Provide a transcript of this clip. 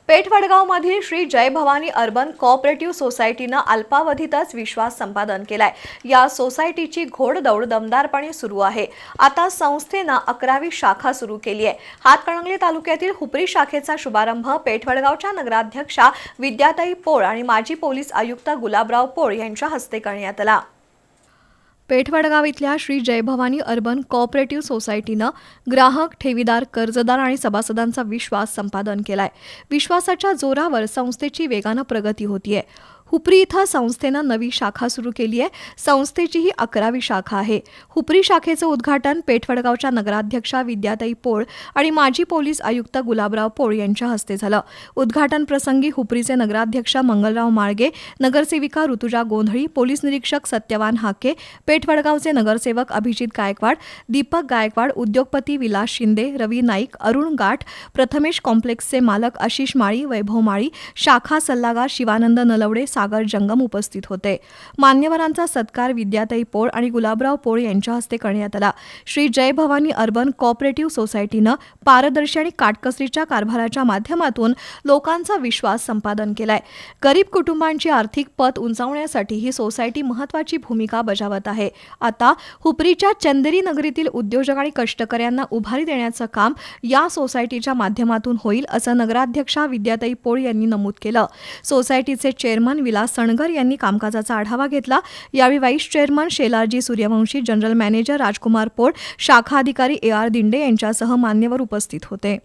पेठ वडगावमधील श्री जय Bhavani urban cooperative सोसायटीनं अल्पावधीतच विश्वास संपादन केलाय। या सोसायटीची घोडदौड दमदारपणे सुरू आहे। आता संस्थेनं 11वी शाखा सुरू केली आहे। हातकणंगले तालुक्यातील हुपरी शाखेचा शुभारंभ पेठ वडगावच्या नगराध्यक्षा विद्याताई पोळ आणि माजी पोलीस आयुक्त गुलाबराव पोळ यांच्या हस्ते करण्यात आला। पेठ वडगाव इथल्या श्री जय भवानी अर्बन कोऑपरेटिव्ह सोसायटीनं ग्राहक, ठेवीदार, कर्जदार आणि सभासदांचा विश्वास संपादन केलाय। विश्वासाच्या जोरावर संस्थेची वेगानं प्रगती होतीये। हुपरी इथं संस्थेनं नवी शाखा सुरू केली आहे। संस्थेची ही 11वी शाखा आहे। हुपरी शाखेचं उद्घाटन पेठ वडगावच्या नगराध्यक्षा विद्याताई पोळ आणि माजी पोलीस आयुक्त गुलाबराव पोळ यांच्या हस्ते झालं। उद्घाटन प्रसंगी हुपरीचे नगराध्यक्ष मंगलराव माळगे, नगरसेविका ऋतुजा गोंधळी, पोलीस निरीक्षक सत्यवान हाके, पेठ वडगावचे नगरसेवक अभिजित गायकवाड, दीपक गायकवाड, उद्योगपती विलास शिंदे, रवी नाईक, अरुण गाठ, प्रथमेश कॉम्प्लेक्सचे मालक आशिष माळी, वैभव माळी, शाखा सल्लागार शिवानंद नलवडे, सागर जंगम उपस्थित होते। मान्यवरांचा सत्कार विद्याताई पोळ आणि गुलाबराव पोळ यांच्या हस्ते करण्यात आला। श्री जय भवानी अर्बन कोऑपरेटिव्ह सोसायटीनं पारदर्शी आणि काटकसरीच्या कारभाराच्या माध्यमातून लोकांचा विश्वास संपादन केलाय। गरीब कुटुंबांची आर्थिक पत उंचावण्यासाठी ही सोसायटी महत्त्वाची भूमिका बजावत आहे। आता हुपरीच्या चंदेरी नगरीतील उद्योजक आणि कष्टकऱ्यांना उभारी देण्याचं काम या सोसायटीच्या माध्यमातून होईल, असं नगराध्यक्षा विद्याताई पोळ यांनी नमूद केलं। सोसायटीचे चेअरमन विलास सणगर यांनी कामकाजाचा आढावा घेतला। यावेळी vice chairman Shelarji Suryavanshi, general manager Rajkumar Pol, शाखा अधिकारी AR दिंडे यांच्यासह मान्यवर उपस्थित होते।